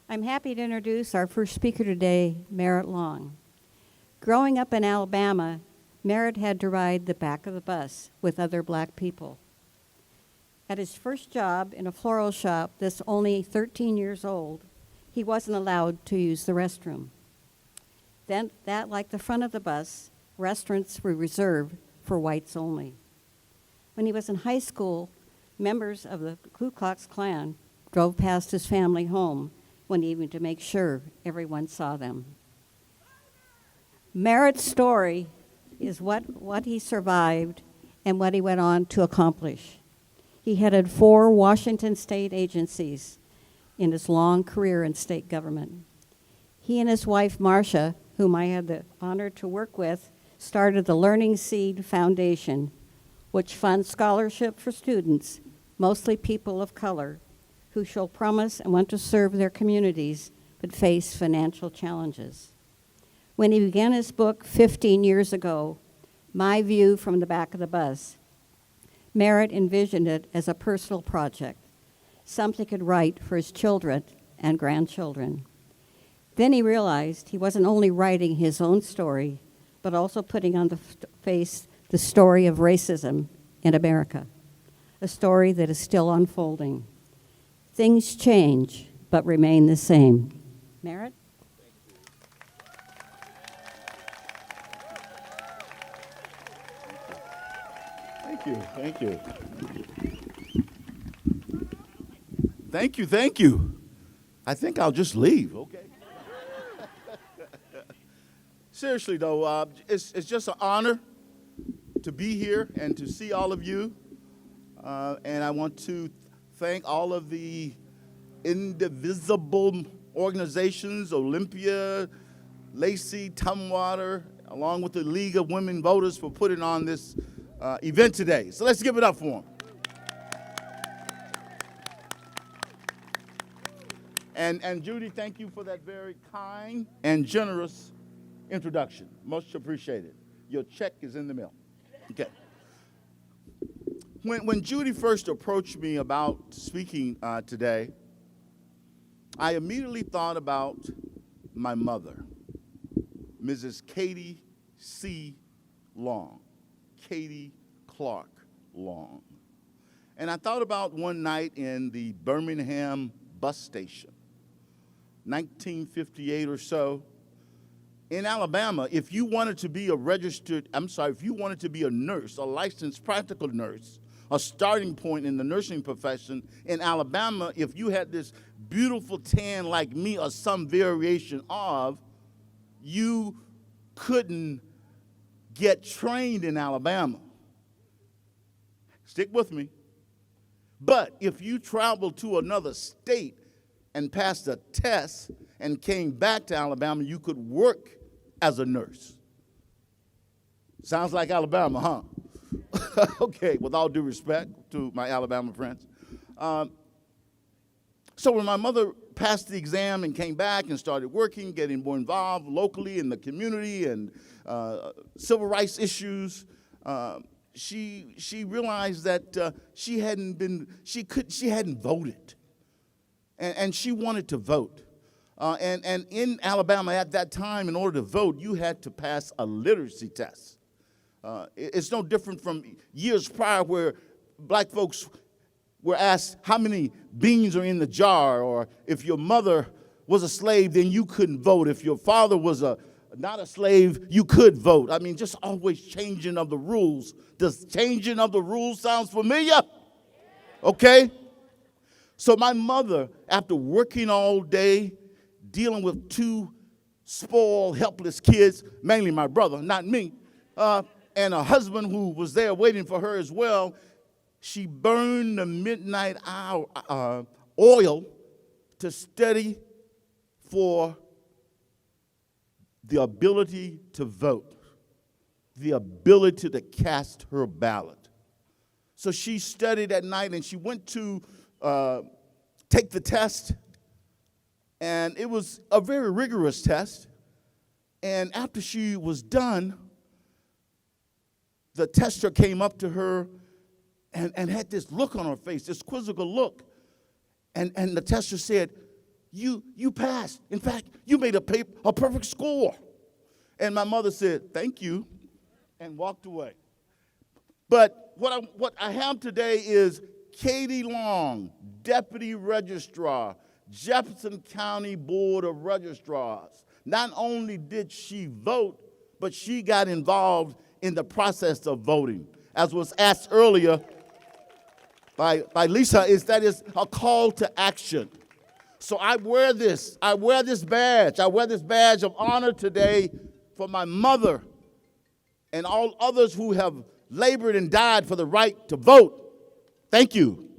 I'm happy to introduce our first speaker today, Merritt Long. Growing up in Alabama, Merritt had to ride the back of the bus with other black people. At his first job in a floral shop that's only 13 years old, he wasn't allowed to use the restroom. Then, like the front of the bus, restaurants were reserved for whites only. When he was in high school, members of the Ku Klux Klan drove past his family home one evening to make sure everyone saw them. Merritt's story is what he survived and what he went on to accomplish. He headed 4 Washington state agencies in his long career in state government. He and his wife, Marcia, whom I had the honor to work with, started the Learning Seed Foundation, which funds scholarship for students, mostly people of color, who show promise and want to serve their communities but face financial challenges. When he began his book 15 years ago, My View from the Back of the Bus, Merritt envisioned it as a personal project, something he could write for his children and grandchildren. Then he realized he wasn't only writing his own story, but also putting on the face the story of racism in America, a story that is still unfolding. Things change, but remain the same. Merritt? Thank you. Thank you. I think I'll just leave, okay? Seriously, though, it's just an honor to be here and to see all of you. And I want to thank all of the indivisible organizations, Olympia, Lacey, Tumwater, along with the League of Women Voters for putting on this event today. So let's give it up for them. And Judy, thank you for that very kind and generous introduction. Much appreciated. Your check is in the mail. Okay. When Judy first approached me about speaking today, I immediately thought about my mother, Mrs. Katie C. Long, Katie Clark Long. And I thought about one night in the Birmingham bus station, 1958 or so. In Alabama, if you wanted to be a nurse, a licensed practical nurse, a starting point in the nursing profession in Alabama, if you had this beautiful tan like me or some variation of, you couldn't get trained in Alabama. Stick with me. But if you traveled to another state and passed a test and came back to Alabama, you could work as a nurse. Sounds like Alabama, huh? Okay, with all due respect to my Alabama friends. So when my mother passed the exam and came back and started working, getting more involved locally in the community and civil rights issues, she realized that she hadn't voted, and she wanted to vote. And in Alabama at that time, in order to vote, you had to pass a literacy test. It's no different from years prior where black folks were asked how many beans are in the jar, or if your mother was a slave, then you couldn't vote. If your father was not a slave, you could vote. I mean, just always changing of the rules. Does changing of the rules sound familiar? Okay. So my mother, after working all day, dealing with 2 spoiled, helpless kids, mainly my brother, not me, and a husband who was there waiting for her as well, she burned the midnight hour oil to study for the ability to vote, the ability to cast her ballot. So she studied at night, and she went to take the test, and it was a very rigorous test. And after she was done, the tester came up to her and had this look on her face, this quizzical look. And the tester said, you passed. In fact, you made a perfect score. And my mother said, thank you, and walked away. But what I have today is Katie Long, Deputy Registrar, Jefferson County Board of Registrars. Not only did she vote, but she got involved in the process of voting. As was asked earlier by Lisa, that is a call to action. So I wear this badge. I wear this badge of honor today for my mother and all others who have labored and died for the right to vote. Thank you.